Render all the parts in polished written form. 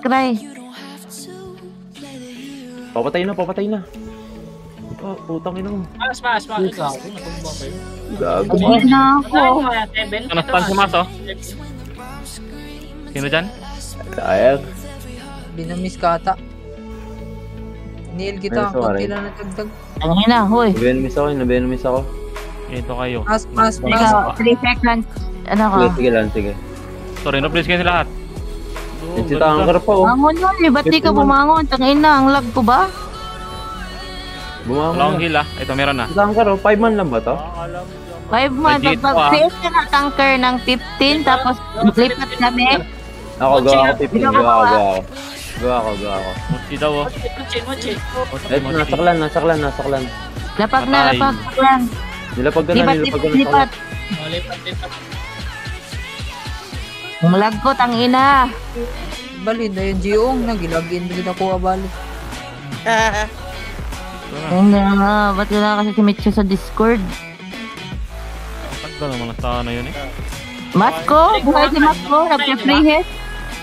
Cry. Papatay na, papatay na. Oh, putang ina mo. Smash. Ikaw. Gago. Ay na ako. Naspan si Mas, oh. Sino dyan? Sayang. Binamiss ka ata. Nil kita, Ay, sorry. konti lang natagdag. Ay na, hoy. Nabenumis ako. Ito kayo. Mas. Ikaw, 3 seconds. Ano ka? Sige lang, sige. Sorry, no, please kayo lahat. Si Tanker pa, oh. Bangon mo, ba't di ka bumangon? Tangin na, ang lag ko ba? Wala akong Bumangon na. heal, ah. Ito, meron na. Si Tanker, oh. 5 man lang ba to? 5 months, Legit pag po, ah. create ka na tanker ng 15, tapos lipat kami. Ako, gawa ako 15. Gawa ako. Muti daw, oh. Mochi. Ito, nasa klan. Lapag na, Patay. lapag lang. Nilapag ka na. Lipat. Lipat. Ang lag ko, tangina. Balid na yung Giong, nagilagin din ako abali. Hindi nga, ba't wala kasi si Mitcho sa Discord? Tagda naman ang sana yun, eh. Masko, buhay si Masko, nagpe-free hit.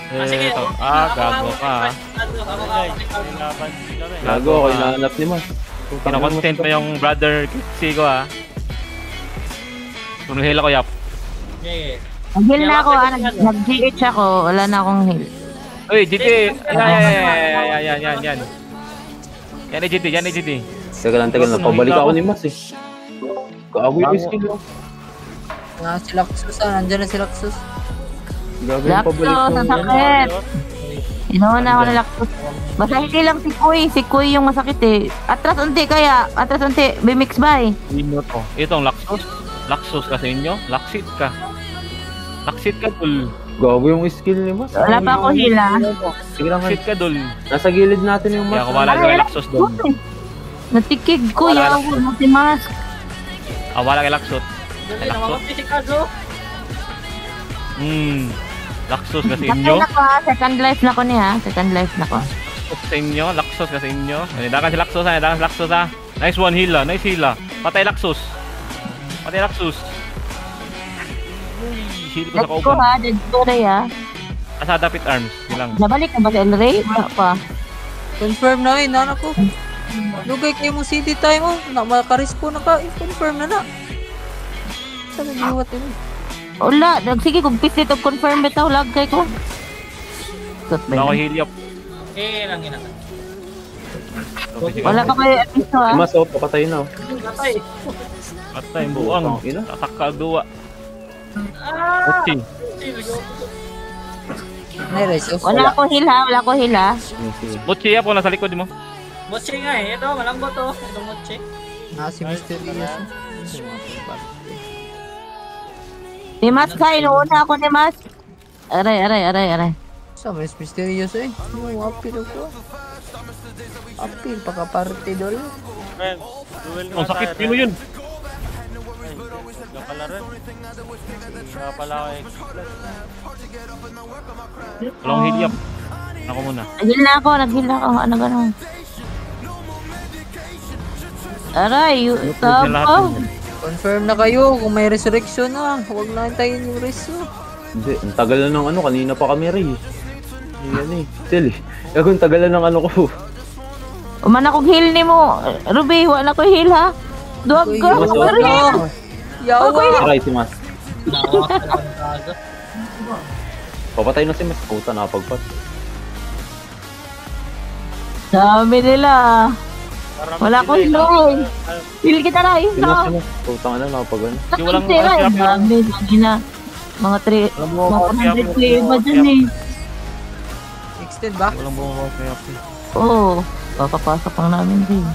Ito. Gago ka, ah. Gago ako, hinahanap ni Mas. Kino-content mo yung brother Kixi ko, ah. Kung heal ako, yap. Yeah. Nag-heal na ako, nag-GH ako, wala na akong heal. Uy, GT! Yan. Yan ay GT. Teka lang, napabalik ako ni Mas, eh. Gago yung skill, oh. Si Laxus nandyan na si Laxus. Gago yung Lakto, pabalik sa mo. sakit. Inuuna ako na Lakto. Basta hindi lang si Kuy yung masakit eh. Atras unti, bimix ba eh? Sino to? Itong Laxus ka sa inyo? Laksit ka, dul. Gago yung skill ni Mas. Wala pa ako heal ah. Sige lang, Laksit ka, dul. nasa gilid natin yung Mas. Kaya kumala kay Laxus doon. Natikig ko, yaw mo si Mask. Wala kay Laxus. Dali na mapapitikago. Laxus ka sa inyo? Second life na ko niya, second life na ko. Laxus ka sa inyo. Nidakan si Laxus, ha. Nice one, heal, ah. Nice heal, ah. Patay Laxus. Uy, heal ko sa Let's go kauban. ha, dead ko Ray ha. Asa dapit arms, ilang. Nabalik na ba si El Ray? Wala pa. Confirm na yun, anak ko. Lugay kayo mo city time mo. Makarispo na ka, confirm na. Sabi niyo what yun? Wala, sige kung pisit of confirm bitaw, lag kay ko. Wala ko heal, yap. Lang ginatan. Wala pa kayo episo ha. Mas, oh, papatay na, oh. Patay, buang. Ina. Tatakal duwa. Muti. Nice. Wala ko heal ha. Muti, yap, wala sa likod mo. Mochi nga eh. Ito, malambot to. Ito mochi. Si Mysterious. Ni Mas ka, inuuna ako ni Mas. Aray. Sa mas Mysterious eh. Apil ako. Apil, pagka-party doon. Ang sakit, sino yun? Walang heal, yap. Ako muna. Nag-heal na ako. Ano gano'n? Aray, stop ko. Confirm na kayo kung may resurrection na. Huwag na hintayin yung reso. Hindi, ang tagal na ng ano, kanina pa kami rin. Yan eh. Still eh. Ang tagal na ng ano ko. Uman akong heal ni mo. Ruby, wala ko heal ha. Duwag ka. Mas, oh. Aray. Yawa! Aray si Mas. Nawa ka lang kaga. Papatay na si Mas. Puta, nakapagpas. Dami nila. Wala ko heal. Heal kita na, heal Si na. Mas. Puta na, nakapag ano. Di walang Tira, mga dami. Dami na. Mga 100 ko iba dyan eh. Extend ba? Walang buong kaya. Oo. Papapasok lang namin din.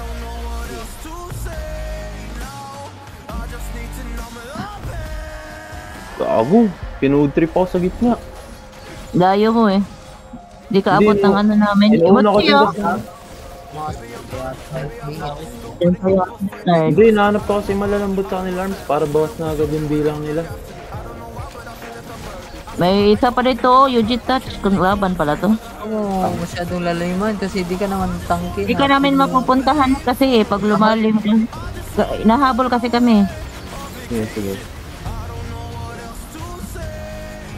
Gago. Pinood-trip ako sa gitna. Dayo mo eh. Di ka abot Hindi, ng ano namin. Inuuna ko Ibot siya. kayo. Hindi, nahanap ko kasi malalambot sa kanila arms para bawas na agad yung bilang nila. May isa pa dito, Yuji Touch. Kung laban pala to. Oo, masyadong lalayman kasi di ka naman tangke. Hindi ka namin mapupuntahan kasi pag lumalim. Nahabol kasi kami. Sige.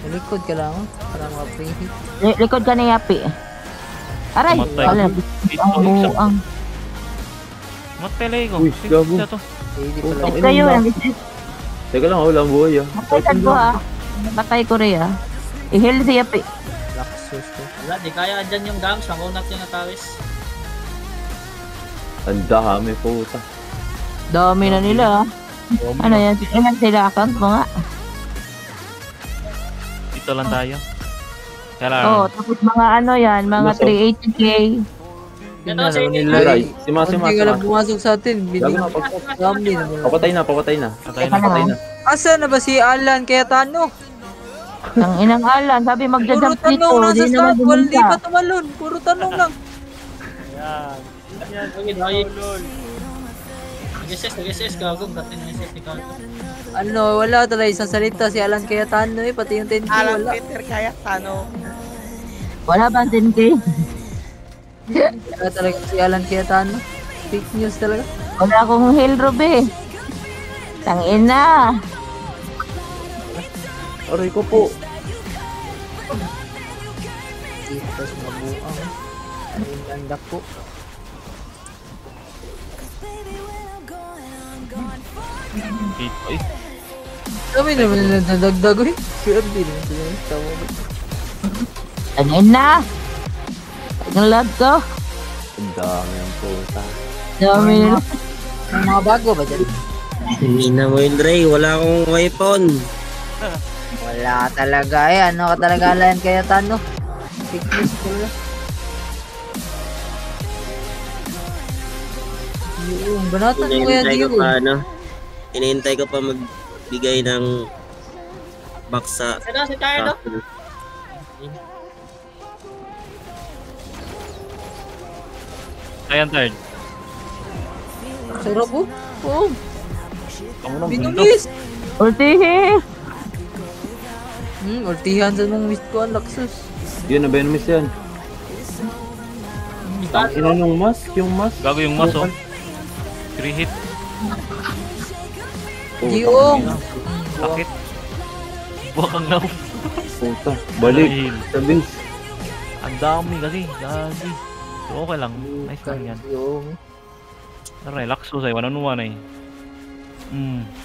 Sa likod ka lang, oh. Para maka-preheat. Likod ka ni Yapi. Aray! Tumatay. Wala. Ang buang. Matay ko. Uy, gago. Sino to? Pwede Putang pala. ina. Kayo, Teka lang, wala ang buhay ah. matay ko ha. Patay ko rin ha. I-heal si Yapi. Laxus ko. Wala, di kaya dyan yung gams. Makunat yung natawis. Ang dami, puta. Dami na nila ha. Ano yan? Ilan sila account mo nga? Dito lang tayo. Kaya Oo, tapos mga ano yan, mga Masok. 380k. Ito, si Aray, si Mas, si Mas, Hindi si ka lang Mas. pumasok sa atin. Gago Binig. na, Dami naman. papatay na, papatay na. Patay Teka na. lang Patay ha. na. Asa na ba si Alan kaya Tano? Ang inang Alan, sabi Puro magja-jump dito. tanong nasa Di naman start. Wala di bumunta. pa tumalon. Puro tanong lang. Nag-SS, gago. Dati na-SS ni Carlo. Ano, wala talaga isang salita si Alan kaya Tano eh. Pati yung 10K Alan wala. Peter kaya Tano. Wala ba ang 10k? Wala talaga si Alan kaya Tano. Fake news talaga. Wala akong heal, Ruby. Tangina. Aray ko po. Tapos mabuang. Ayun, landak po. Dito. Ay, Kami naman na nadagdag eh. Swerte naman sila. Tama ba? Tangina. Ang lag ko. Ang dami ang puta. Dami nila. May mga bago ba dyan? Hindi na mo yun, Dre. Wala akong weapon. Wala talaga eh. Ano ka talaga Alan kaya Tano? Fake news talaga. Yung banatan mo kaya Hinihintay ko Dio. pa, ano? Hinihintay ko pa magbigay ng baksa. Ito, si Carlo. ayan third. Sarap po. Oo. Kamu lang. Binumis. Ultihi. Ultihan sa mong miss ko ang Laxus. Yun, na-venomous yan. Ang ina nung Mas, yung Mas. Gago yung mas, oh. 3 hit. Giong. Sakit. Buwak ang law. Puta, balik. Heal. Sa base. Ang dami kasi. Gagi. So, okay lang. Nice lang yan. Giong. Aray, lakso sa'yo. 1-on-1 eh.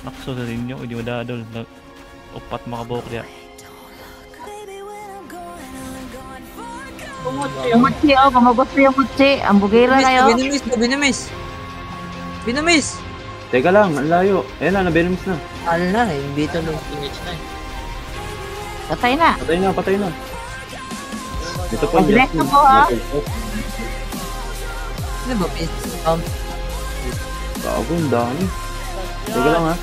Lakso sa inyo. Hindi mo dadol. Upat makabuhok diya. Pumutsi Yung yung mutsi, oh. Kamagusto yung mutsi. Ang bugira kayo. Binumis. Teka lang, ang layo. Ayan na, na-venomous na. Ano na, imbito mo. image na eh. Patay na. Patay na, patay na. Ito po, Mag-rest na po, ha? Ano ba, miss? Gago, ang dami. Teka lang ha.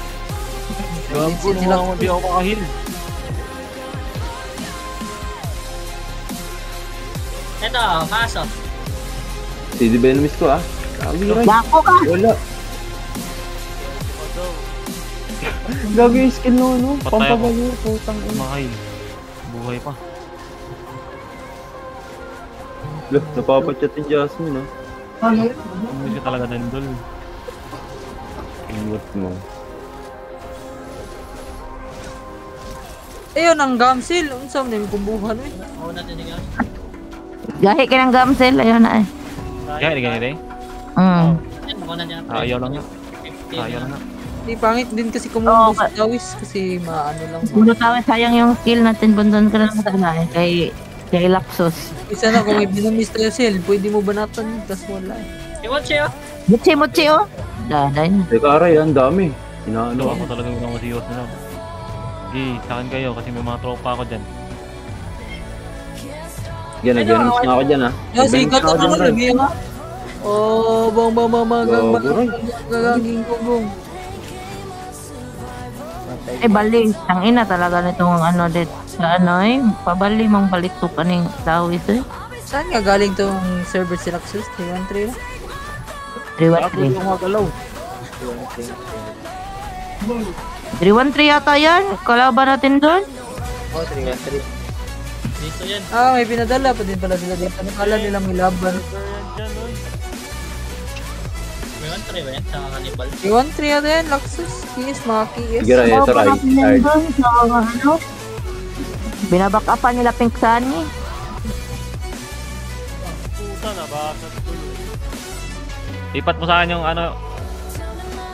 Gago naman ako. Di ako makahil. Ito, maso. CD venomous ko ah. Gago, Ray. Dako ka. Wala. Gago yung skill no, no? Patay ako. Pampabalo, putang ina. Makahil. Buhay pa. Loh, napapachat yung Jasmine ah. Hindi ka talaga nandol. Ingot mo. Ayun, ang gamsil. Ang saan na yung kumbuhan eh. Mauna din yung gams. Gahi ka ng gamsel. Ayun na eh. Kaya hindi ganito eh. Mm. Yan, mauna niya. Ayaw lang nga. 15 Ayaw lang nga. Di pangit din kasi Oo, kumumbo sa Dawis kasi maano lang. Puno tayo, sayang yung skill natin. Bundan ka lang sa na eh. Kay Laxos. Isa na kung may binamis tayo Sel, pwede mo banatan tas wala. Pumutsi oh. Mutsi, oh. Daday na. Teka, Aray, ang dami. Ano Inaano ako talaga yung masiyos na lang. Sige, sa akin kayo kasi may mga tropa ako dyan. Yan, nag-venomous na ako dyan ah. Kasi Nag-venomous kato na ako na dyan, Ray. labi ha. Oh, bang Gago, Ray. gagaging kugong. Eh, bali. Ang ina talaga nitong ano dit. Sa ano eh. Pabali mong balik to kaning tawis eh. Saan nga galing tong server si Laxus? 313 na? 313. Yung mga galaw. 313 yata yan. Kalaban natin doon. Oh, 313. Dito yan. Ah, may pinadala pa din pala sila dito. Nakala nila may laban. May 1-3 ba yan? Sa mga kanibal. 313 yata yan, Laxus. Kiss, mga kiss. Sige, Ray, ito Ray. Kalaban natin yan Card. doon sa mga ano. Binaback upan nila Pink Sunny. Puta na, bakit tuloy. Lipat mo sa akin yung ano,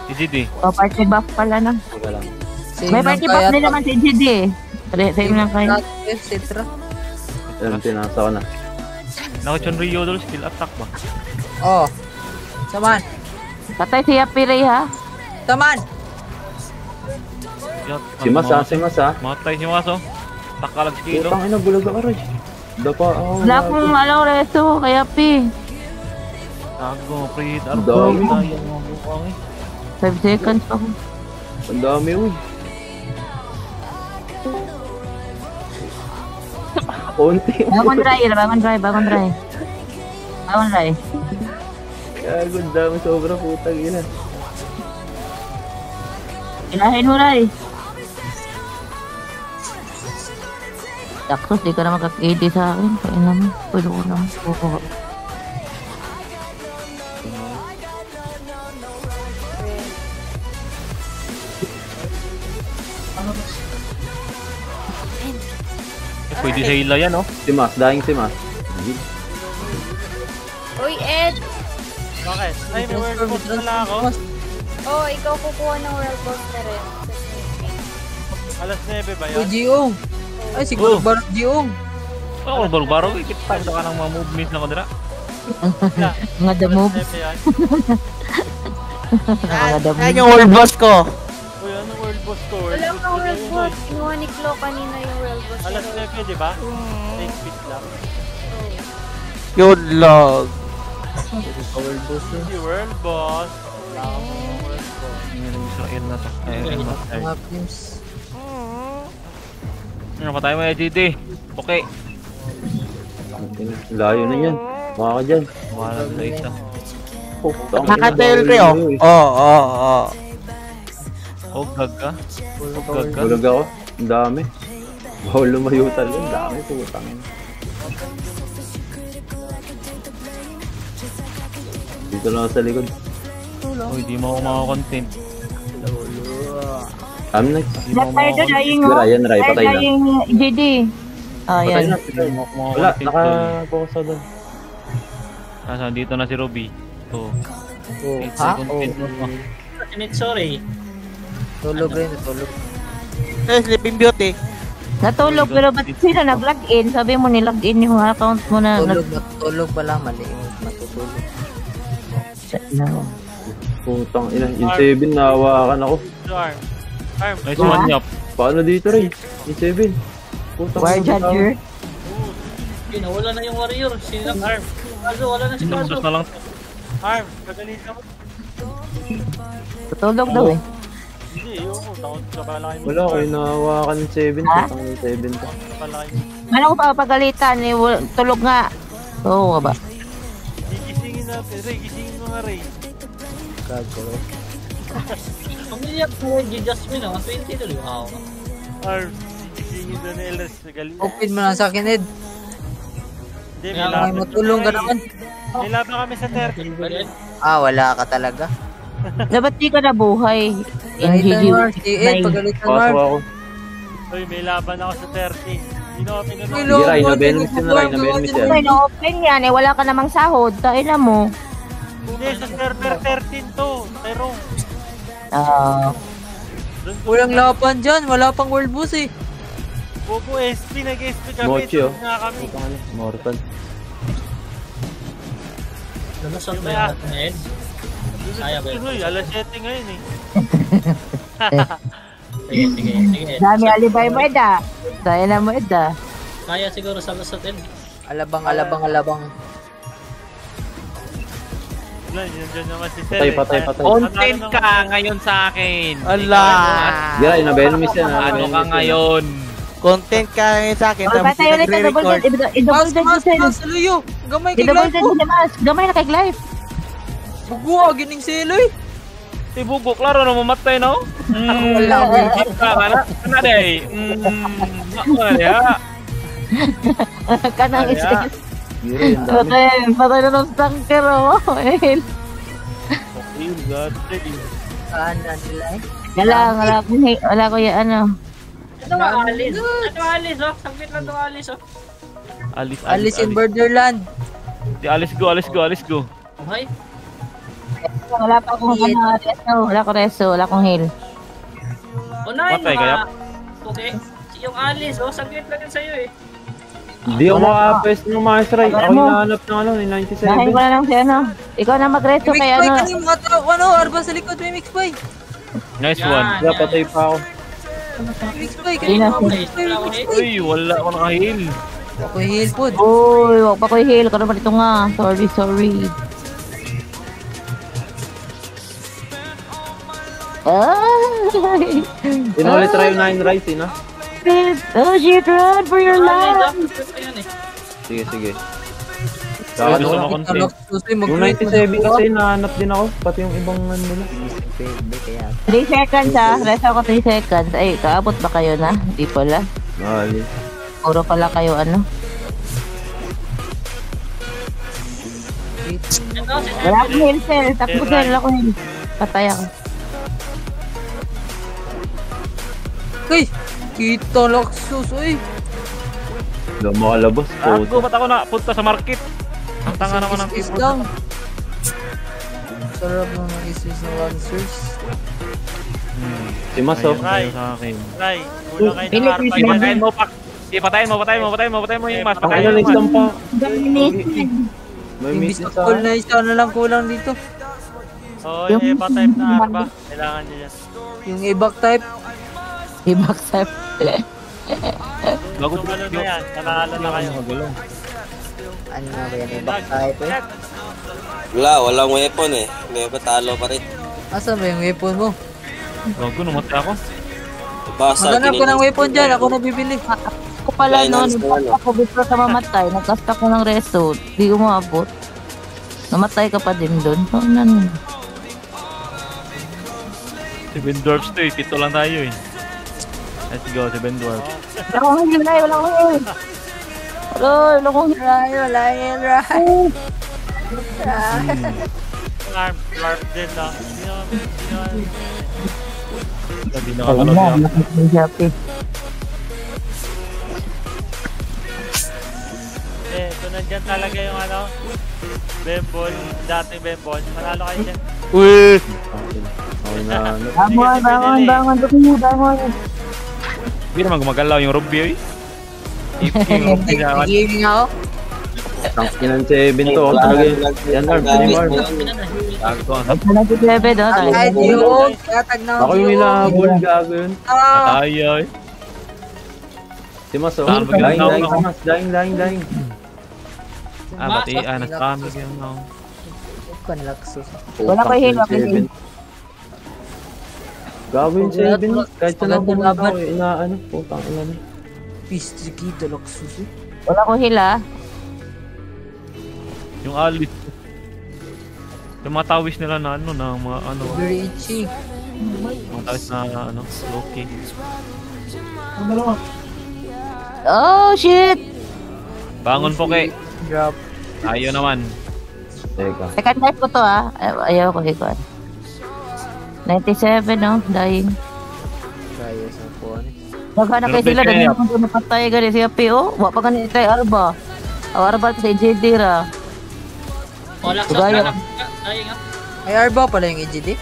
GD. O, party buff pala na. Teka lang. May party buff din naman si GD eh. Sa'yo lang kayo. Etc. Alam, tinasa ko na. Nakachon Rio dol, skill attack ba? Oh. Saman. Patay si Yapi Ray ha. Saman. Si Mas ha, si Mas ha. Matay si Maso. Takalag si Kilo. Putang ina, bulag ako rin. Dapa ako. Wala akong alaw reso kay Yapi. Tago, pre. Ang dami. Tayo mga bukang eh. 5 seconds ako. Ang dami, uy. Konti. Bangon dry, bangon dry, bangon dry. Bangon dry. Gago, ang dami sobra putang ina. Ilahin mo Ray. Daksos, di ka na magkak-AD sa akin. Kaya naman, pwede ko naman. Oo. Pwede sa hila yan, oh. Si Mas, daing si Mas. Uy, Ed! Bakit? Ay, may world boss pala ako. Oh, ikaw kukuha ng world boss na rin. Sa sneaking. Alas 9 ba Uy, yun? Giong. Ay, siguro barang Giong. Oh, baro-baro. Kita ka ng mga movements na ko dira. Mga the move. Alas 9 yan. Mga the move. yung world boss ko. Uy, anong world boss ko? Wala World kang boss world ko boss. yun, Kinuha ni Klo kanina yung world boss. eh. Alas 9, di ba? 8 feet lang. Yun lang. Si world boss. Wala ka mo yung world boss. Yung Israel na to. Ay, master. Mga films. Ano pa tayo may GD? Okay. Layo na yan. Baka ka dyan. Wala na isa. Putang ina, Nakatail bawal kayo. yun, eh. Oo. Oh, gaga. Gaga. Bulag ako. Ang dami. Bawal lumayo talaga. Ang dami putang ina. Dito lang ako sa likod. Oh, hindi mo ako makakontent. Kami na. Left tayo doon, ayun mo. Yan, Ray. Patay na. Ayun, JD. Ah, Patay yan. na. Hindi mo ako Wala, makakontent. naka-focus ako doon. Nasa dito na si Ruby. So, Oh, it's ha? content mo pa. Sorry. Tulog rin, tulog. Eh, Sleeping Beauty. Natulog, pero ba't sila nag-login? Sabi mo nilogin yung account mo na. Tulog pala, mali. Matutulog. No. Putang ina. Yung 7, nahawakan ako. So, Arm. Arm. Nice one, Yap. Paano dito rin? Yung 7. Putang War ina, Judger. Wala na yung warrior. Sinap arm. Kaso, wala na si Kaso. Lusos na lang. Arm. Pagalitan mo. Tutulog daw eh. Hindi, yun mo. Takot ka pala kayo. Wala ko, nahawakan ng 7. Ha? Putang ina, 7 ka. Pala kayo. Ano ko papagalitan? Eh, tulog nga. Oo ba? Gigisingin natin. Ray, gisingin mo nga, Ray. Pamilya ko yung Jasmine, 20 tuloy. Wow. Arm. Gisingin na ni Elas. Galing. Open mo lang sa akin, Ed. Hindi, may Kaya Ay, laban. matulong ka naman. May laban kami sa 30. Ah, wala ka talaga. Dapat di ka nabuhay. Pagalitan mo, si Ed, pagalitan mo. Paso ako. Uy, may laban ako sa 30. Hindi na ako pinunod. Hindi, Ray, na-benefit na Ray, na-benefit yan. Ay, na-open yan eh. Wala ka namang sahod. Kailan mo? Hindi, sa server 13 to. Pero, Walang laban dyan, wala pang world boss eh. Bobo SP, nag-SP kami. Mochi, oh. Tulog nga kami. Putang ina, Mortal. Lumusot ba yung natin, Ed? Kaya ba yun? Uy, alas 7 ngayon eh. Sige, sige. Dami alibay mo, Ed ah. Dahil na mo, Ed ah. Kaya siguro sa lusot, Ed. Alabang. Wala, yun dyan naman si Patay, Sel. patay. Content ka ngayon sa akin. Ala. Hindi, Ray, na-benefit yan. Ano ka ngayon? Content ka ngayon sa akin. O, Tapos patay ulit na double nagre-record. dead. I-double dead mo sa'yo. Sa luyo. Gamay kay I-double Glide dead mo. mo mas. Gamay na kay Glide. Bugo, gining siloy. Ibugok, klaro na mamatay, no? Wala ko. Kana day. Ano ya? Kanang Ay, isa. Hindi, ang dami. Patay na ng stunker oh. Eh. Kanan nila eh. Wala ko yan ano. Ito nga, Alice. Ito Alice, oh. Saglit lang itong Alice, oh. Alice in Borderland. Si Alice go, Alice go, Alice go. Okay. Wala pa akong reso. Wala akong reso. Wala akong heal. Unahin Patay, kaya? Okay. Yung Alice, oh. Saglit lang yun sa'yo, eh. Hindi ako makapwes ng Master Ray. Ako hinahanap ng ano, ni Nahin 97. ko na lang si ano. Ikaw na magreso Mix kay boy ano. ka yung mga tao. Ano, Arba sa likod, may mix boy. Nice Yan. one. Kaya patay pa ako. Mix boy, Hindi na. kanina mo mix boy, mix boy. Uy, wala ako naka-heal. Ako heal po. Uy, wag pa ko i-heal. Kano ba dito nga? Sorry. Ay! Inulit try yung 9 rice, no? Oh shit, run for your Alice, life! oh. Ito yun, eh. Sige. Kaya Ano, gusto mo konti. yung 97 kasi nahanap din ako. Pati yung ibang ano nila. 3 seconds ha. Rest ako 3 seconds. Ay, kaabot ba kayo na? Hindi pala. Mali. Puro pala kayo ano. Ito, si Wala akong heal cell. Takbo cell. Wala akong heal. Patay ako. Uy, kita laksos, uy. Hindi ako makalabas. Gago, ba't ako napunta sa market? Ang tanga naman ng Is people. lang. Sarap ng isis ng Lancers. Si Mas, oh. Ray, Sa akin. Ray, kulang kayo ng Pilit, arpa pilit. dyan. Patayin mo yung mas. Ang Patayin ina, mo yung next mas. lang pa. Domination. May Imbis miss na na sa call na isa na lang kulang dito. Oo, yung iba type na arpa. Kailangan nyo yan. Yung evac type. Ibak sa... Gago, Kung ano na yan, nanalo na kayo. Ano na ba yan? Evac type eh. Walang weapon eh. May talo pa rin. Asa ba yung weapon mo? Gago, namatay ako. Basa, Maghanap ko ng weapon dyan. Ako na bibili. Ako pala no, Finance nagkasta na, ko before ka mamatay, nagkasta ko ng reso, di umabot. Namatay ka pa din doon. So, ano? Si Ben Dwarfs to eh. Pito lang tayo eh. Let's go, si Ben Dwarfs. Wala akong heal, Ray, wala akong heal. Wala akong heal. Wala yan, Ray. Larp din lang. Hindi naman. Hindi na Wala kakalog na, na. nakikisyapi. Kung nandyan talaga yung ano, Bembol, dating Bembol, manalo kayo dyan. Uy! Okay na, ano. Bangon, bangon. Hindi naman gumagalaw yung Rubio eh. Yung Rubio na naman. Nag-gaming ako. Tangkinan 7 to. Oh. Talaga yun. Yan, Arm. Yan, Arm. Gago. Ito na si Bebe, no? Ay, Diyo. Katag na Ako yung inahabol, gago yun. Tayo eh. Si Mas, oh. Saan ba Dying, ginagawa dying, ko? si Mas. Dying. Ah, bati. Ah, nasa-kami yung no. Panlaksos. Wala ko heal, wala ko heal. Gago yung 7. Kahit saan ako Maganda pumunta laban. ko, inaano. Putang ina na. Pistikita laksos eh. Wala ko heal, ah. Yung alis. Yung mga tawis nila na ano, na mga ano. Very itchy. Mga tawis na ano, okay. Oh, shit! Bangon po kay. Drop. Tayo naman. Teka. Second life ko to, ah. Ayaw ko ikaw. 97, no? Dying. Kaya sa phone. Naghanap kayo sila, dahil naman kung napatay gani siya, P.O. Wala pa ganito tayo, Arba. Arba sa EJD, ra. Wala sa Gaya. kanan. Ay, nga. Ay, Arba pala yung EGD.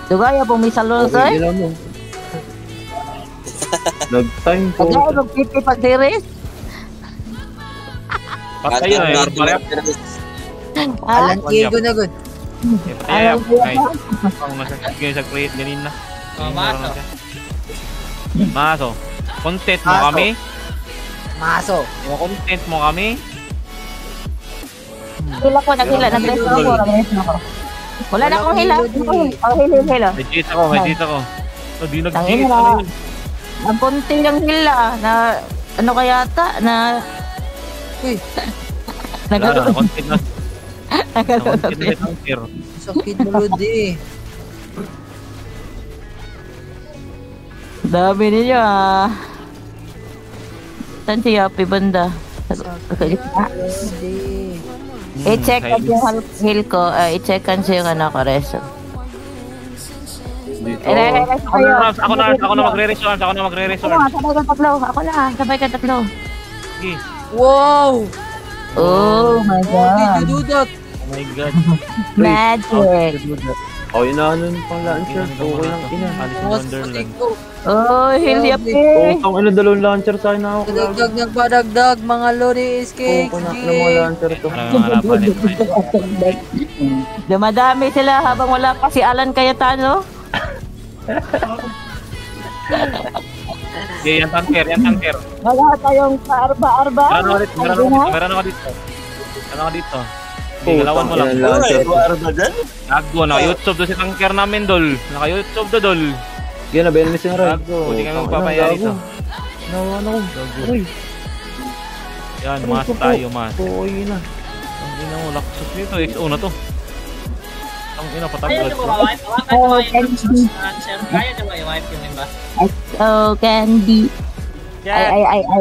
Dugaya pong may salon, Okay, sir. ilan mo. Nag-time po. Dugaya pong 50 pag series. Patay yun eh. Arbalep. Ah, Alan Kiego na good. Patay alam yun. ko Ay, yan. ako nga sa create ganina. Oh, maso. Maso. Content mo Maso. kami. Maso. Content mo kami. Hila ko, naghila, nag-rest ako, nag-rest ako. Wala na akong hila. Oh, hila. May cheat ako. Oh, di nag-cheat. Tangina Ano na. yun? Ang konti lang hila na ano kaya ta na Uy, Wala na, nagano content na. Content na itong sir. sakit mo Lodi. dami ninyo ah. Saan si Yapi banda? Lodi. I-check ang yung heal ko, i-check ang yung ano ko reso. Dito. Ako na magre-resource. Ako na magre-resource. Sabay ka tatlo. Ako na. Sabay ka tatlo. Sige. Wow! Oh my How God. did you do that? Oh my God. Magic. Ako inaanon pang launcher. Okay lang ina. Alice in What's Wonderland. ko? Oh, hindi Grabe. eh. Utang ano, dalawang launcher sa akin na ako. Padagdag ng padagdag, mga Lodi is Oo, cakes. kunak ng mga launcher to. Parang mga harapan nito. Dumadami sila habang wala pa si Alan Cayetano. Okay, yan tanker. Wala tayong kaarba-arba. Meron ako dito. Okay, galawan mo lang. Utang, ilang launcher to. Gago, naka-YouTube to si tanker namin, dol. Naka-YouTube to, dol. Yan, nabayan mo si Ray. Gago, hindi kami magpapaya dito. Nawan ako. Gago. Yan, mas tayo, mas. Oo, yun na. Ang ina mo, laksos nito. XO na to. Ang ina, Kaya patagod. nyo ba ma-wipe? Hawakan nyo ba yung answer? Kaya nyo ba i-wipe yung iba? Oh, candy. Yan.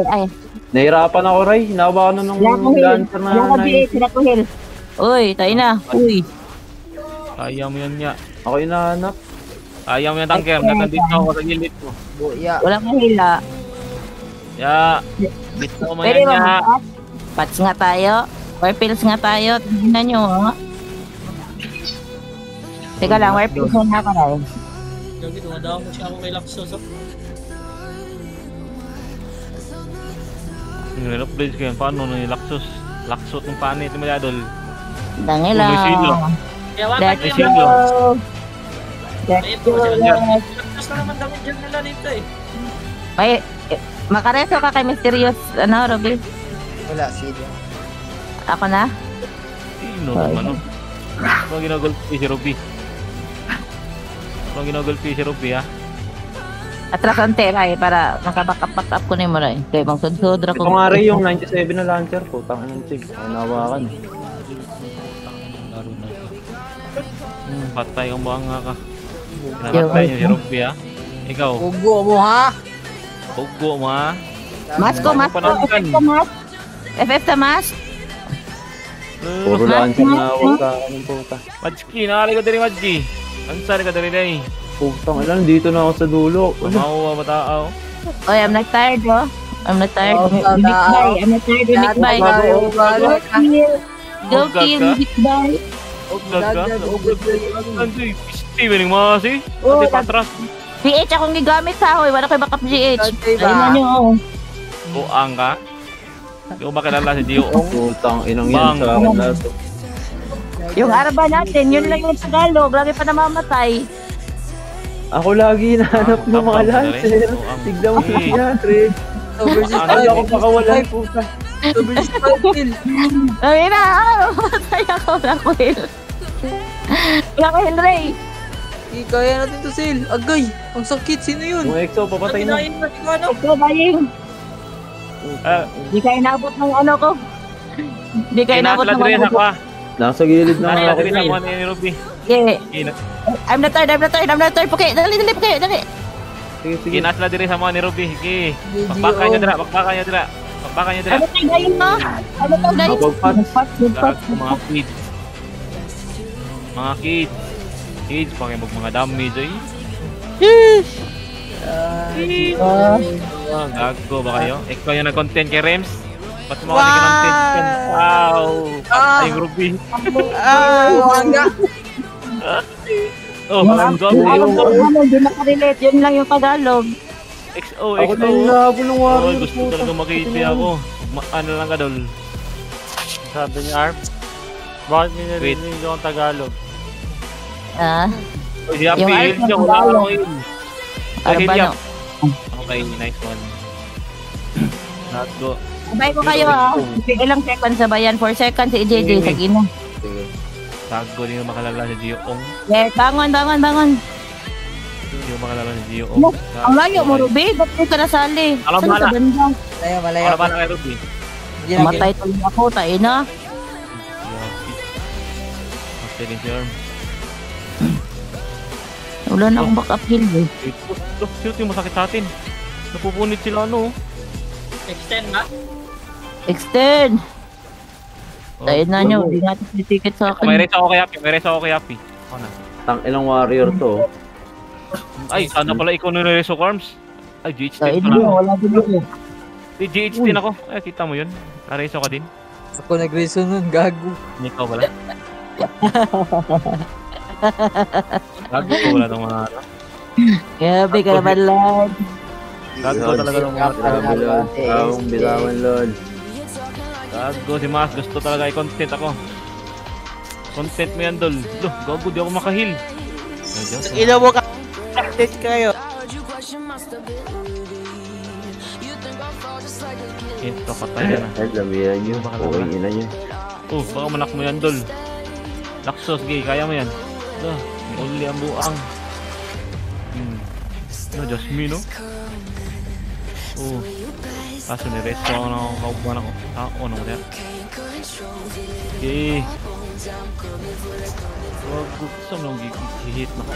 Ay. Nahirapan ako, Ray. Hinawa ko na nung launcher na Wala ka di, sila ko heal. Uy, tayo na. Uy. Kaya mo yan niya. Ako hinahanap. Kaya mo yan, tanker. Nandito ako sa gilid mo. Buya. Wala kang hila. Ya. Dito mo Pwede yan ba niya. mag-patch? Patch nga tayo. Or pills nga tayo. Tingnan nyo, ha? Teka lang, where pills muna ako na eh. Gagi, dumadaw mo siya ako kay Laksos. Nire-replace ko yan. Paano nung laksos? Laksot ng panit ni Mayadol. Dangi Tuloy lang. silo. Kaya hawakan Let's nyo Silo. yung go. Let's Ayun go. po, sila dyan. Laksos na naman damit dyan nila dito eh. May, makareso ka kay Mysterious, ano, Robby? Wala, sige. Ako na? Sino naman, no? Ano ginagulpi si Ruby? Ano ginagulpi si Ruby, ha? Atras ang teray para makaback up ko ni mo rin. Kaya bang sudsudra ko. Ito nga, Ray, yung 97 na launcher ko. Tangin ng sig. Ako nawakan. Laro na ito. Patay kang banga ka. Pinapatay niyo si Ruby, ha? Ikaw, Ugo mo, ha? ugo mo, ha? Mas ko. FF sa mas. FF sa mas. Puro launcher na ako sa akin ng puta. Majki, nakali ko diri, Majki. Ang sari ka diri, day. Putang, alam, dito na ako sa dulo. Kumawa mataaw. Oy, I'm not tired, oh. I'm not tired. Oh, Mimic bye. I'm not tired. Mimic bye. Go kill. Go kill. Mimic bye. Gaga. Andoy, Steven yung mga si. Oh, Ate patras. GH akong gigamit sa hoy. Wala ko'y backup GH. Okay ba? Ayun na nyo, oh. Buang ka. Hindi ko makilala si Dio Ong. Putang, inang yan Bang. sa akin na to. Yung araba natin, yun lang yung Tagalog. Lagi pa namamatay. Ako lagi hinahanap ng mga launcher. Tignan mo Okay. yan, Ray. Overseas Ano ako pakawalan, puta. Overseas 5 kill. Ay na, mamatay ako na Will. Wala ko heal, Ray. Kaya natin to, Sil. Agay, ang sakit. Sino yun? Yung EXO, papatay na. Kinain na si ano? Ito, baying. Di ka inabot ng ano ko. Di ka inabot Kinasla ng diri ano sa ko. kwa. Nasa gilid na Nasla ako. diri sa kwa ni Ruby. Yeah. Kina- I'm not tired. Okay, dali, okay, dali. Sige, sige. Kinasla diri sa mga ni Ruby. Sige. GG, Pakbakan niyo oh. dira, pakbakan niyo dira. Pakbakan niyo dira. Ano tayo gayon mo? Ano tayo gayon? Pagpat. Gago, mga kids. Mga kids. Kids, pakimog mga damage ay. Gago ba kayo? Ikaw yung nag-content kay Rems? Ba't mo ka nag-content? Wow! Patay yung Ruby. Buwanga. Oh, Yung ang gago. ano, hindi makarelate. Yun lang yung Tagalog. XO, Ako XO. na yung nabol ng Oh, warrior. gusto talaga makiti ako. Ano lang ka, Dol? Sabi ni Arm. Bakit minarinig yung Tagalog? Ah, Oh, si Happy, Yung heal Arm siya. ng Wala Tagalog. akong heal. ano Heal ba yan. no? Okay, nice one. Let's go. Sabay ko kayo ha. Ilang seconds sabayan? 4 seconds si EJJ sa gina. Tago, di na makalala si Gio Ong. Yes, bangon. Di mo makalala si Gio Ong. Ang layo mo, Ruby. Ba't di ka nasali? Alam Saan mo ka na. banda? Malayo. Wala ba na kay Ruby? Hindi na Matay tuloy ako, tayo na. Matay din si Arm. Wala na akong backup heal eh. Look, shoot yung masakit sa atin. Napupunit sila ano. Extend na? Extend! Tayo na nyo, hindi natin titikit sa May akin. race ako kay Happy. May race ako kay Happy. Ako na. Tang ilang warrior to. Ay, sana pala ikaw na Reso Arms. Ay, GH10 Ay, pala. hindi, wala din ako. Di GH10 ako. Ay, kita mo yun. Nareso ka din. Ako nag-reso nun, gago. Hindi ikaw pala. Gago ko wala tong mga ano. Grabe ka naman, lad. Gago talaga tong mga Grabe, Lord. Tawang bitawan, Lord. Gago si Mas. Gusto talaga i-content ako. Content mo yan, Dol. Loh, gago, di ako makahil. Medyo. Ilaw mo ka. Content kayo. Ito, patay yan ah. Ay, labihan nyo. Okay, ina nyo. Oh, baka manak mo yan, Dol. Laksos, gay. Kaya mo yan. Loh, may uli ang buang. No, just me, no? Oh. Kaso ni-resto ako na kaupuan ako. Ah, oh, ano mo yan? Okay. Wag gusto nung gigihit na ko.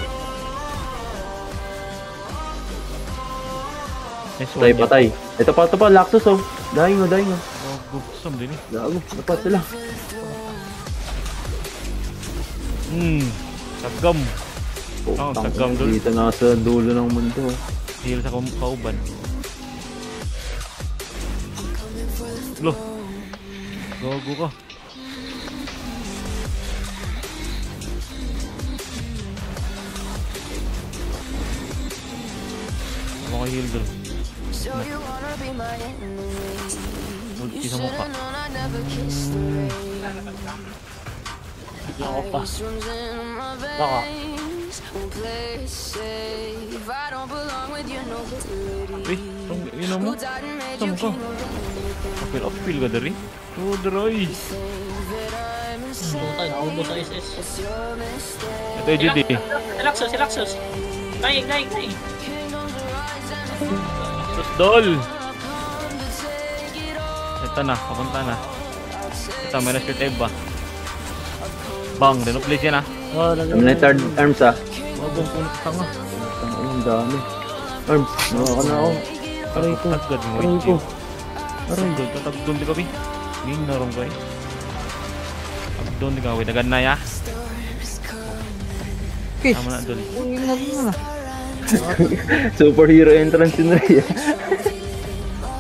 Next Patay, one, patay. Ito pa, Laxus, oh. Dahin mo. wag gusto din eh. Gago, dapat sila. Sagam. Oh, sagam, Dol. dito nasa dulo ng mundo. Heal sa kauban. Loh. Gago ka. Ako kay heal doon. Ulti sa mukha. Ako pa. Baka. Eh, ino mo? Saan ka? Apil ka dari? Oh, daray. Butay, naubos sa SS. Ito yung GD. Si Laxos. Kain. Sus, Dol! Ito na, papunta na. Ito, may na-spirit Eva. Bang, dinuplis yan ah. Oh, Ano na yung third arms, ah. Wabang punot tanga. Ang dami. Arms, nawa ka na ako. Aray ko. Agad mo. Aray ko. Aray ko. Tatagdon di ka, Pi. Hindi narong ko eh. Tagdon di ka, wait. Agad na ya. Okay. Tama na, Dol. Uy, na. Superhero entrance in Rhea.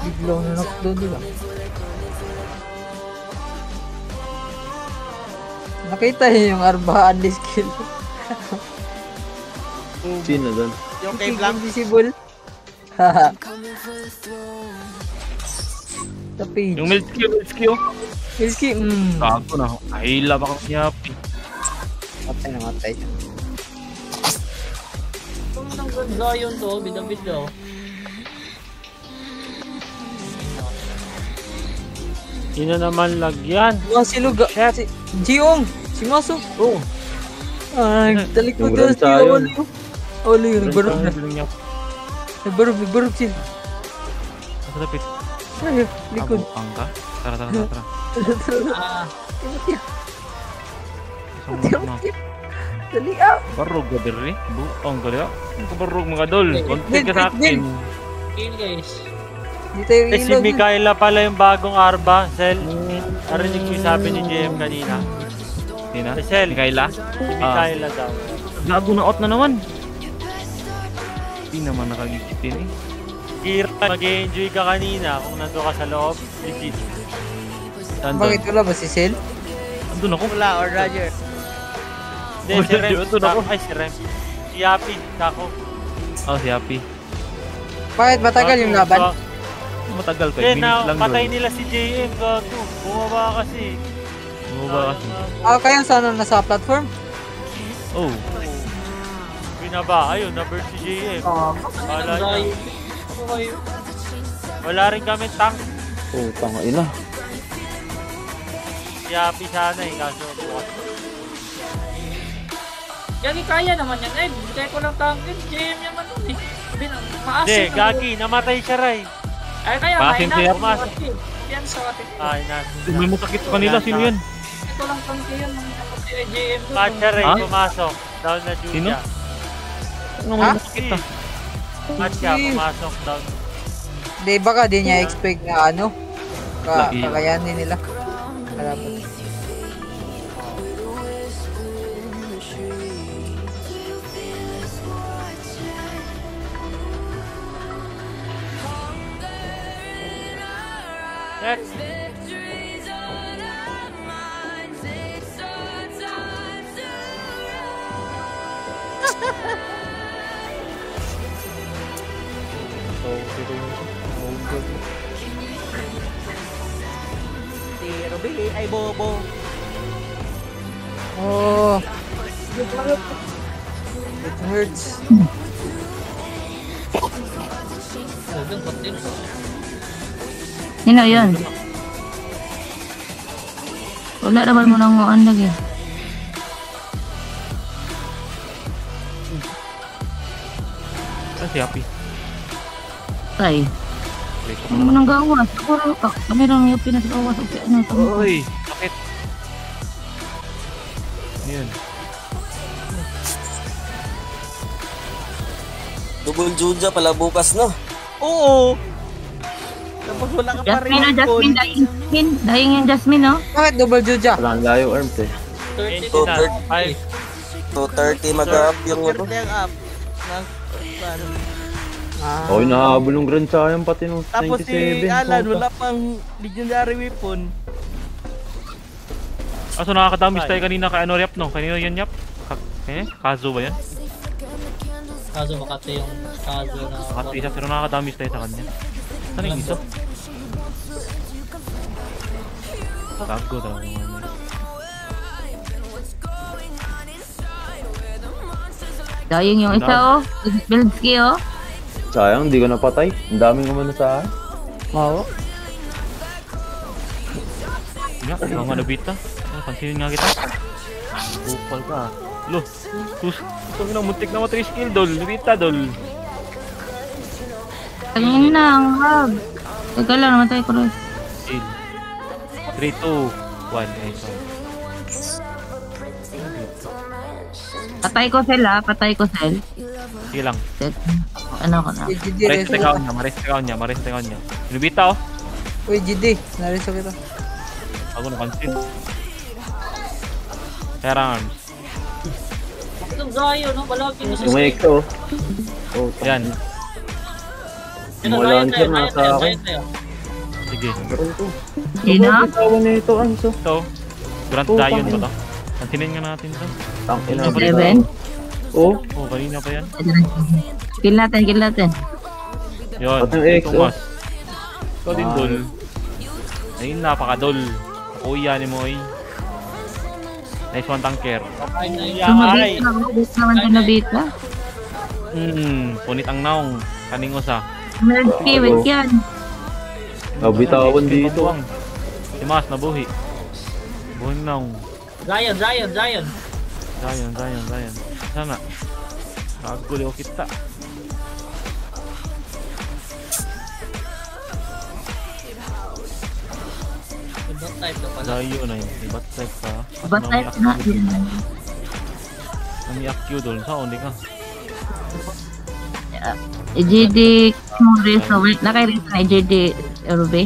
Biglaw na knockdown nila. Nakita niyo yung Arba unleash skill. Sino doon? Yung kay Blanc. Invisible. Haha. Sa page. Yung Milky. Milky, Gago na. Ahila ba kang yapi? Matay. Ito nang ganda yun to, bida-bida. Sino naman lagyan? Mga siluga. Si Jiong. Si Maso. Oh. Talikod Yung na si Ransayo. Oli. Nagbarog na. Nagbarog sila. Nasa tapit. Ay, likod. Abang ka? Tara. Ah, Dali ah. Barog ka diri. Buang ka diri. Barog mga Dol. Content ka sa akin. kill guys. Hindi tayo Eh, si ilaw. Mikaela pala yung bagong Arba, Sel. Narinig ko yung sabi ni JM kanina. Hindi na. Si Sel. Mikaela? Si Mikaela daw. Gago na out na naman. Hindi naman nakagigitin eh. Kira, mag-enjoy ka kanina kung nandun ka sa loob. Legit. Bakit wala ba si Sel? Andun ako. Wala or Roger. Hindi, si Rem. Andun ako. Ay, si Rem. Si Yapi, kako. Oh, si Happy. Bakit matagal yung laban? Matagal ka. Hindi, Minute lang patay doon. nila si JM, gago. Bumaba kasi. Bumaba kasi. Kayo sana nasa platform? Oh. Binaba, ayun, na-burn si JM. Wala Ganda niya. yun. Okay. Wala rin kami tank. Oh, tanga ina. Si Yapi sana eh, kaso bukas. Gagi, kaya naman yan. Eh, kaya ko lang tangkin. JM naman nun eh. Maasin. Hindi, Gagi, namatay siya Ray. Ay, kaya Maasin siya. Pumasok. Yan sa atin. Ay, May masakit sa kanila. Sino yan? Ito lang tangkin yan. Si JM dun. Matcha Ray, Ha? pumasok. Down na Sino? Julia. Ano may masakit ah? Matcha, pumasok down. Hindi, baka di niya expect na ano. Lagi. Kakayanin nila. Kalaban. Next. Si Ruby ay bobo. Oh. It hurts. Oh, yung konti. Sino yun? Wala naman mo nang muan lagi. Saan si Happy? Ay, Wait, ano mo nang gawas? Siguro ka. Kami lang yung pinagawas. Ano ito? Uy! Bakit? Ano yun? Double Juja pala bukas, no? Oo. Tapos wala ka pa rin. Jasmine, Jasmine, dying Jasmine. Dying yung Jasmine, no? Bakit double juja? Wala ang layo arms eh. 30 Two na. thirty. 2:30 mag-up yung ano. 30 ang up. Ano. Ah. Okay, nahabol yung Grand Sayang pati nung Tapos 97. si Alan, puta. wala pang legendary weapon. So nakakadamiss tayo kanina kay ano Rep no? Kanina yun Yap? Kazo ba yan? Kaso Makati yung kaso na... Makati isa pero nakakadamiss tayo sa kanya. Saan yung isa? Tago talaga naman yun. Dying yung isa, oh. Bilski, oh. Sayang, hindi ko napatay. Ang daming umano sa akin. Oo. Nga, ikaw nga nabita. Pansinin nga kita. Bupal ka. Lo, sus. Ito na, muntik na matay skill, dol. Nabita, dol. Tangin na, ang hab. Teka lang, namatay ko rin. Skill. 3, 2, 1. Ay, sorry. Patay ko sila, patay ko sel. Sige lang. Ano ko na. Uy, GD, Marest reso. account niya, marest account niya. Nabita, oh. Uy, GD. Nareso kita. Ako napansin. Terrans. Yung Zayo, no? Balagin mo sa Yung screen. Exo. Oh, Yan. Yun, Mga Zayo launcher tayo, nasa Zayo akin. tayo. Sige. Meron to. Sino? Bitawan na ito, Anso. So, Grand Oh, Zion tangin. ba to? Pansinin nga natin to. Tangin na. Eleven. Oh, Oh, kanina pa yan. Kill natin, kill natin. Yun. At ang X, Thomas. oh. Ikaw din, Dol. Ayun, napaka-Dol. Kuya ni mo, eh. Nice one, tanker. Ay, na yun. Sumabit na ako, bit naman sumabit na. Punit ang naong. Kaning usa. Emergency, wait yan. nabitawan dito. Si Mas, nabuhi. Buhing naong. Zion. Zion. Sana. Kaguli o kita. Ibang type na pala. Zion na yun. Ibat type ka. Ba't tayo na? Nami akyo, Dol. Saan di ka? EJD, mo reso. Nakaireso na EJD, Ruby.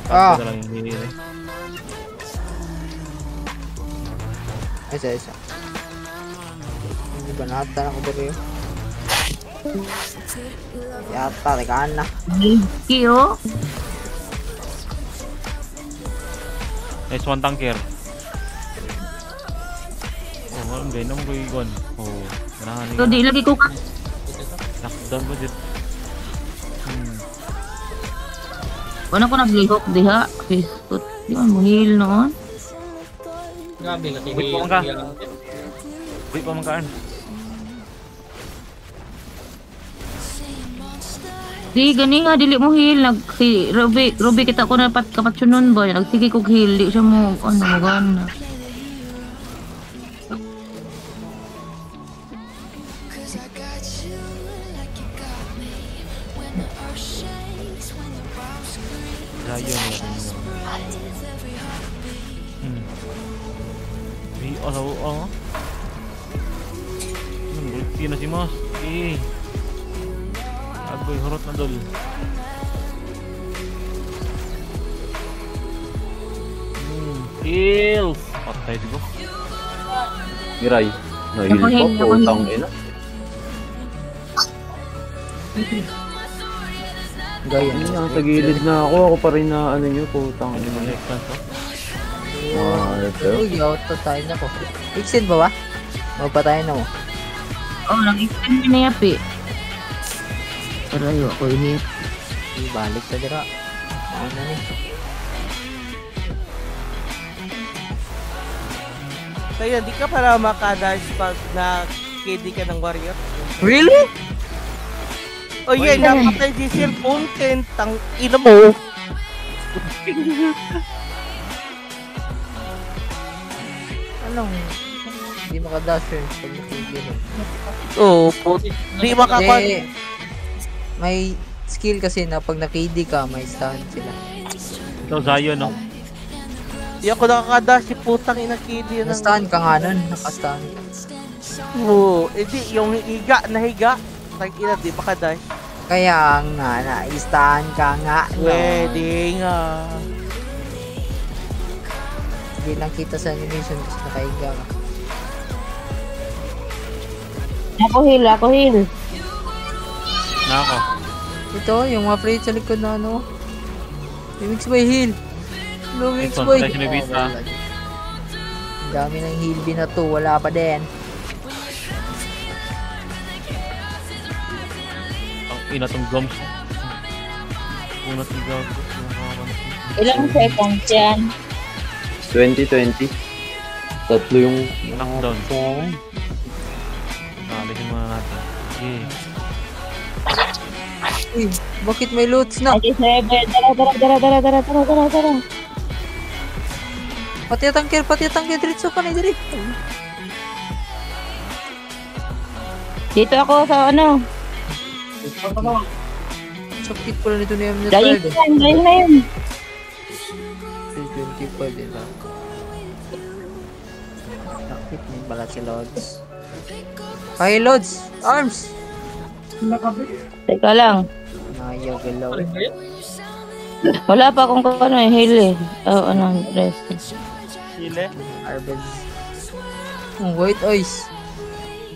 Ah. Ito lang yung hinili. Isa. Hindi ba nata na ko ba kayo? Yata, teka na. Bilski, oh. Nice one, tanker. Oh, walang gay naman ko igon. Oh, ganahan So, di lagi ko ka. Lockdown budget. Wala ko naglihok diha. Facebook. Di man mo heal noon. Grabe kasi. Wait po ka. Wait pa man kaan. Di gani nga dili mo heal nag si Ruby kita ko na kapatsunon ba nagsige kog heal di siya mo ano magana. Zion na rin yun. Di oh. Gulpi na si Mas. Agoy, hurot na, Dol. Kills! Patay di ko. Miray. Nahil Ako, pa. ako, Putang ina. Gaya. Hindi nga, sa gilid na ako. Ako pa rin na ano nyo, putang ina. Ano yung expanse ko? Ito. Uy, auto tayo na ko. Extend ba ba? Magpatayin na mo. Oh, nang-extend ko na yapi. Pero ayaw ako ini. Balik sa dira. Ano na ni? Kaya di ka para makadash pag na-KD ka ng warrior. Really? O yan, napatay di siya content. Ang ina mo. Anong? Hindi makadash yun pag nakigil. Oo, di makakuha. Hindi. May skill kasi na pag na-KD ka, may stun sila. Ikaw, Zion, no? Di ako nakakadash si putang ina KD ng... Na-stun ka nga nun, naka-stun. Oo, edi yung nahiga. Tag ina, di makadash. Kaya nga, na-stun ka nga. Pwede nga. Hindi lang kita sa animation kasi nakahiga ka. Ako heal. Nako. Ito, yung mga free sa likod na ano. Mix boy heal. No mix boy. Expanse na sinibita. Ang dami ng heal bin na to, wala pa din. Ang ina tong gums. Una tong gums. Ilang seconds yan? 2020. Tatlo yung... Knockdown. Alisin muna natin. Okay. Uy, bakit may loot na? 97. Tara. Pati tangkir, diretso pa na dire. Dito ako sa ano. Sakit pala nito na yung Dahil na yun. 325 din lang. Sakit din pala si Lods. Hi Lods! Arms! Teka lang. Ayaw galaw. Wala pa akong ano eh, heal eh. Oh, ano, rest. Chile. Arbeds. White eyes.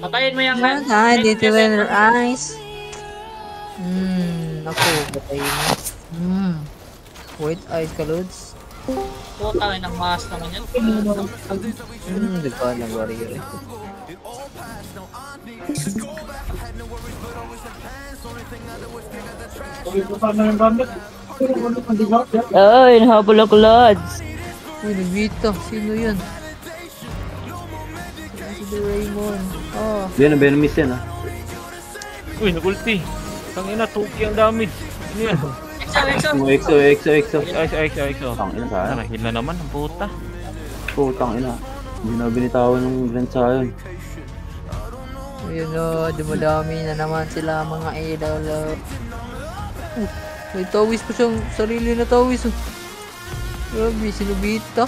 Patayin mo yung Dito in her eyes. Ako, batay mo. White eyes ka, Lods. Puta, ng mask naman yan. Di ba ng warrior eh. Ay, nahabol ako, Lods. Uy, nagvita. Sino yun? Si Raymond. Oh. Venomous yan ah. Uy, nagulti. Tangina, 2k ang damage. Ano yan? EXO. Exo. Tangina sa akin. Heal na naman, ang puta. Putang ina. Hindi na binitawan ng Grand Zion. Ayun o, dumadami na naman sila mga idol. May tawis pa siyang sarili na tawis. Grabe, sinubita.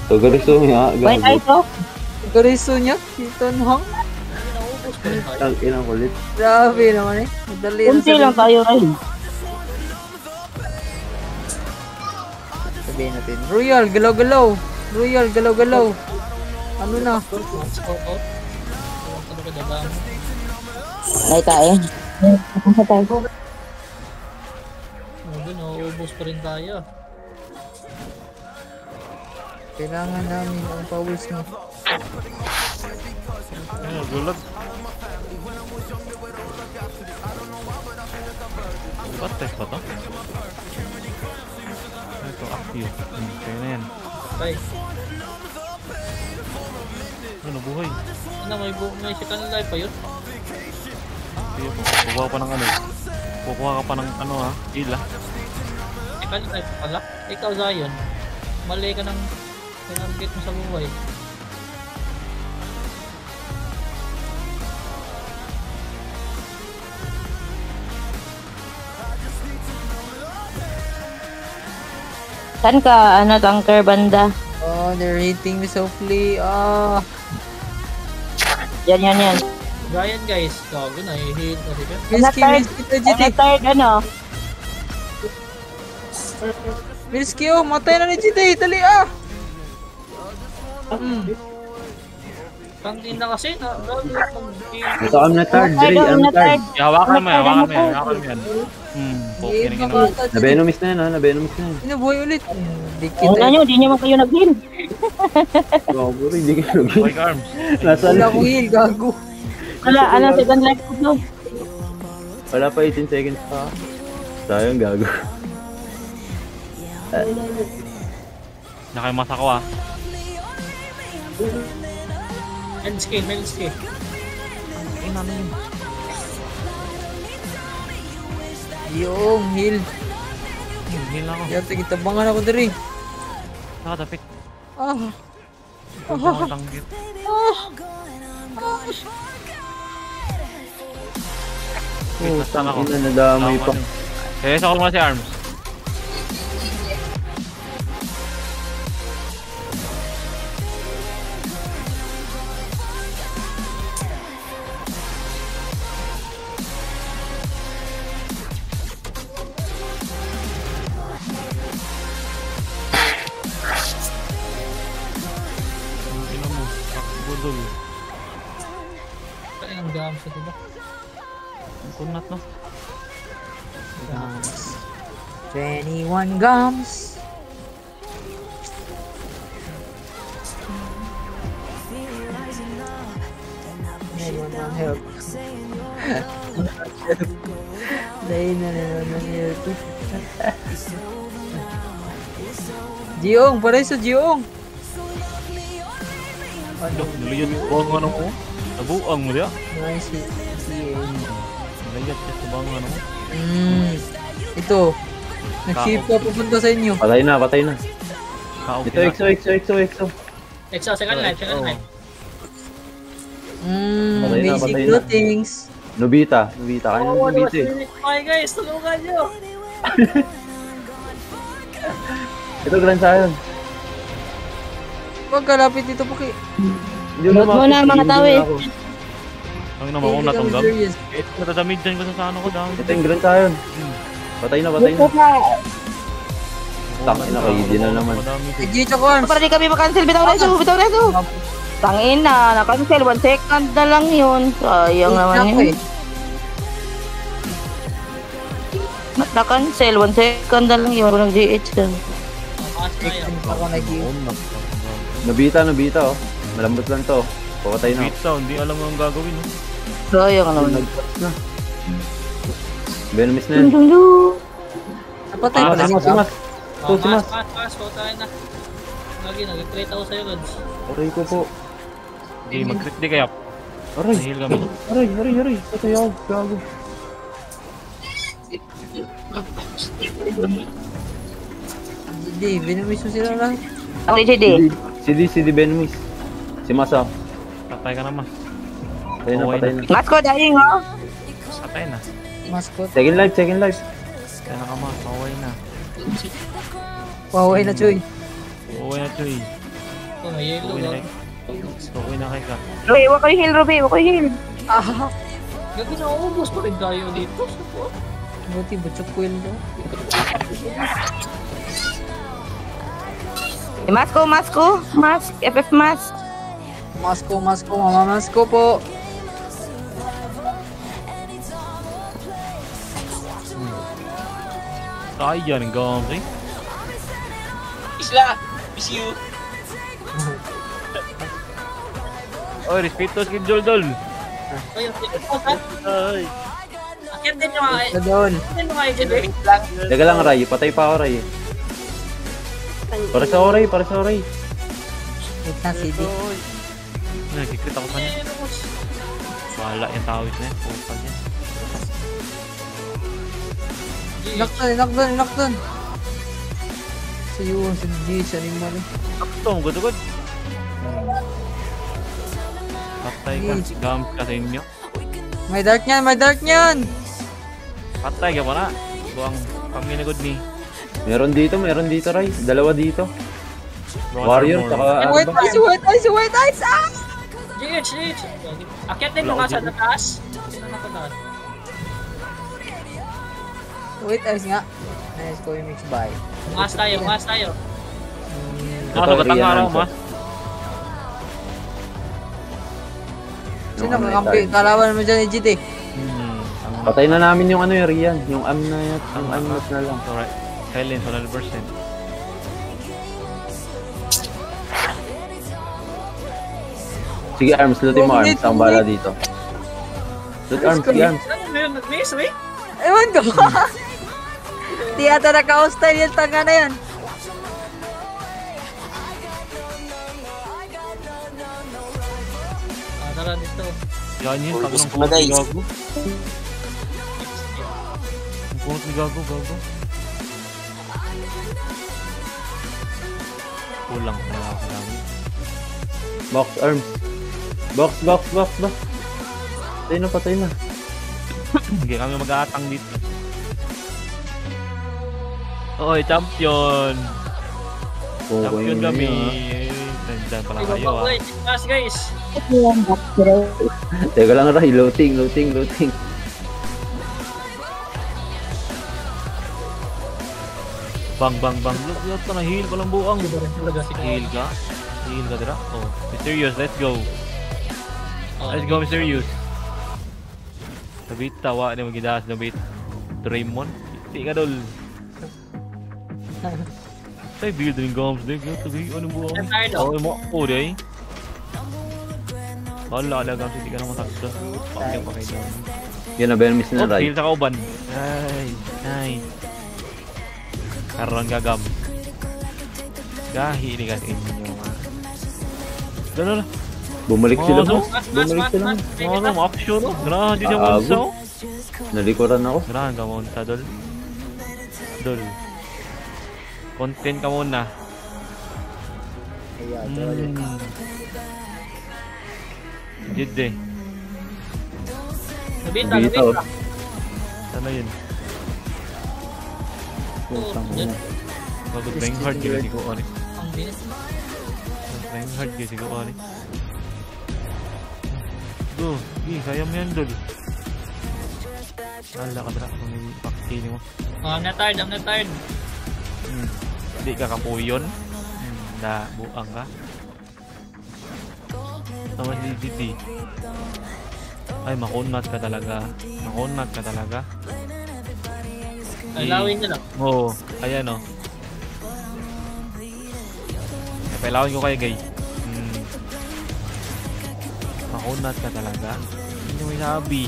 Tagariso nga. Wait, ay to. Gariso niya, si Tonhong. Ang inang kulit. Grabe naman eh. Madali Kunti lang tayo rin. Sabihin natin, Royal, galaw-galaw. Royal, galaw-galaw. Ano na? Ay tayo. Sa tayo. Doon, nauubos pa rin tayo. Kailangan namin ang pawis mo. Ano, gulag. What test ba to? Ito, active. Kaya na yan. Ay, Ano, buhay. ano, may second life pa yun? Sige po, kukuha pa ng ano. Kukuha ka pa ng ano ha, ila. Second life pala. Ikaw, Zion. Mali ka ng pinarget mo sa buhay. Saan ka, ano, tanker banda? Oh, they're hitting me softly. Ah. Yan. Zion, guys. Gago na, i-heal na siya. Risky to GT. Third, ano? Risky oh, matay na ni GT. Dali ah. Tangin na kasi, Ito kami na third, Dre. Ano third? Hawakan mo yan, hawakan mo yan, hawakan mo yan. Okay rin yun. Nabenomis na yan, ha? Nabenomis na yan. Inabuhay ulit. Dikit Wala nyo, di naman kayo nag-heal. Gago rin, hindi kayo login. Quick arms. Nasa Wala akong heal, gago. Wala, second life ko no. Wala pa 18 seconds pa. Sayang, gago. Nakaimas ako ah. Men's K. Yung heal. Heal ako. Yata kitabangan ako diri. Nakatapit. Ah. Tanggit. Wait, nasaan ako? Ina, nadamay pa. Kaya sa ako muna si Arms. Tingnan mo, budol. Kaya ang gam sa diba? Ang kunat no? Gums. 21 gums. Anyone want help? Dahil na naman ng help. Jiong, paray sa Jiong. Aduh, niliyad ko ang ano mo. Nabuang mo diya. Nice hit. Niliyad siya sa bang ano mo. Ito. Nag-shift pa papunta sa inyo. Patay na. Kao Ito, EXO. Exo, second life. Patay na, Basic patay na. routings. Nobita. Kaya ng Nobita eh. Hi guys, tulungan nyo! Ito, Grand Scion. Huwag kalapit dito po kay... Load mo na mga tao eh. Ang naman kong natanggap. Eh, natadamid dyan ko sa ano ko dami. Ito yung Grand Scion. Patay na. Tangin na, kaidi na naman. Sige, Chocorms. Para di kami makancel, bitaw reso. Tangin na, nakancel, 1 second na lang yun. Sayang naman yun. Nakancel, 1 second na lang yun. Walang GH dun. Ako nag-heal. Nobita oh. Malambot lang to. Papatay na. Pizza, hindi alam mo ang gagawin. No? Sayang naman. Nag-patch na. Venomis na yan. Napatay pala si Gam. Mas, tayo na. Lagi, nag-create ako sa'yo, Lods. Aray ko po. Hindi, mag-crit di kaya. Aray. Nahil kami. Aray. Patay ako. Gago. Hindi, binamis mo sila lang. Ang JD. CD Venomis. Si Masa. Patay ka naman. Patay na. Mas ko, dying oh. Patay na. Mascot. Second life. Kaya nakamas, maway na. Waway na, Choy. Maway na, Choy. Oh, may yellow, Uwi na Lord. kay. Uwi na kay ka. Ruby, wako yung heal, Ruby. Wako yung heal. Ah, Gabi na, ubos pa rin tayo dito. buti butsok ko yun daw. Mask, FF mask. Masko, mama Masko po. Kaya ng gamsi. Isla! Miss you! Oy, respeto kay Joldol. Ay, Ay! akit din yung mga... Sa doon. Akit din yung mga JD. Teka lang, Ray. Patay pa ako, Ray. Para sa Ray. Wait na, CD. Nagkikrit ako kanya. Bahala yung tawid na yan. Pupal yan. Knockdown. Sa yun, sa G, sa animal eh. Ito, good. Patay ka. Gams ka sa inyo. May dark niyan. Patay ka pa na. Buang paminagod ni. Meron dito, Ray. Dalawa dito. Warrior, saka... Si White Eyes! Ah! GH. Akit din yung mga sa taas. Sino na pa White Eyes nga. Nice ko yung mix by. Mas tayo. Nakasagat ang araw, mas. Sino kakampi? Kalaban naman dyan, Ejit eh. Patay na namin yung ano yung Rian. Yung am na yan. Yung am na lang. Alright. Silence 100%. Sige Arms, lutin mo Arms. Ang bala dito. Loot Arms, sige Arms. Ano yun? Nag-miss, wey? Ewan ko. Di ata naka-hostile yung tanga na yan. Tara dito. Yan yun. Pag Ubus nang ko na, guys. gago. Ang kunot ni gago. Kulang na ako namin. Box Arms. Box. Patay na. Hindi kami mag-aatang dito. Oy, champion! Champion kami! Nandiyan pala kayo ah. Wait, guys. Teka lang Ray, looting. Bang. Lut ka na, heal ko lang buang. Talaga si Heal ka? Heal ka dira? Oh, Mysterious, let's go. Let's go, Mysterious. Nabit, tawa na magidas, nabit. Doraemon, hindi ka dol. Say build ring goms, dig, tabi, anong buang? Oh, mo ako day. Wala na gams, hindi ka naman taksa. Pakya pa kayo doon. Yan na ba yung miss na Ray? Heal sa kauban. Nice. Karoon ka gam. Gahi ni kasi inyo mga. Gano'n na. Bumalik sila no? mo. Ano, action no? Grahan din yung monsa. Nalikuran ako. Grahan ka monsa, dol. Content ka muna. Jid eh. Nabita. Sana yun. Putang ina. Bago trying hard kasi ko ani. Ang bilis. Trying hard kasi ko ani. Do, kaya mo yan dol. Wala ka dala kung may pakini mo. I'm not tired. Hindi ka kapuyon. Na buang ka. Tama si Didi. Ay, makunat ka talaga. Ay, lawin na lang. Oo, ayan o. Pailawin ko kayo guys. Makunat ka talaga. Hindi nyo may sabi.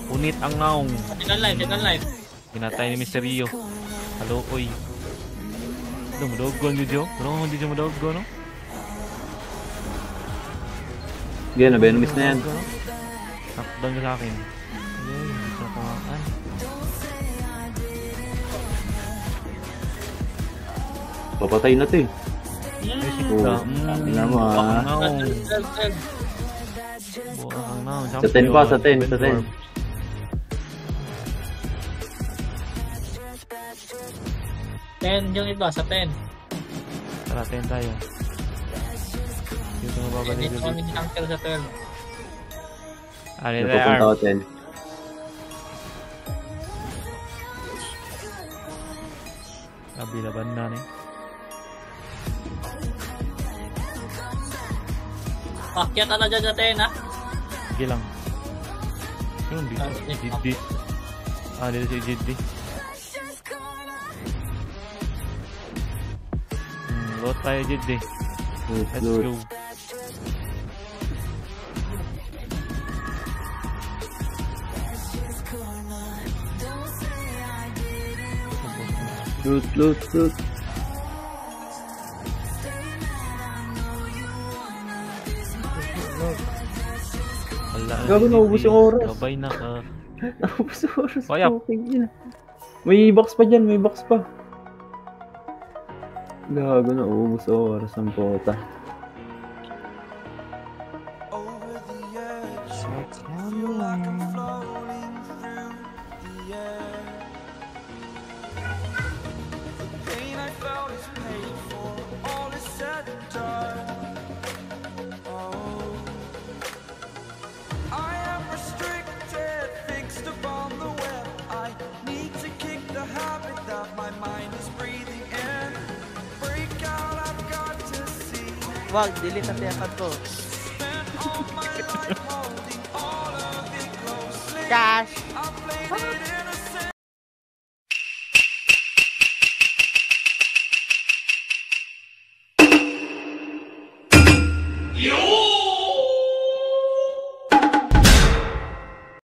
Unit ang naong. Second life. Ginatay ni Misterio. Halo, oy. Mudogon nyo dyo? Hindi dyo mudogon no? Yan na ba yung miss na yan? Knockdown ka sa akin. Hindi ko napawakan. Papatay na to eh. Ay, sikta. Ina mo ah. Buang naong. Sa 10 pa, sa 10. 10 yung iba, sa 10. Tara, 10 tayo. Dito mo babalik Dito kami ni Uncle sa 12. Ano na Napupunta ako 10. Kabilaban na eh. Pakyat na dyan sa 10, ha? Sige lang. Yun, dito. Jiddi. Dito si Jiddi. Load tayo Jiddi. Let's go. Loot. Wala na. Gago, naubos yung oras. Babay na ka. Naubos yung oras. Payap. May box pa dyan, Gago, naubos yung oras ang pota. Wag, delete ang tiyakan ko. cash. Yo!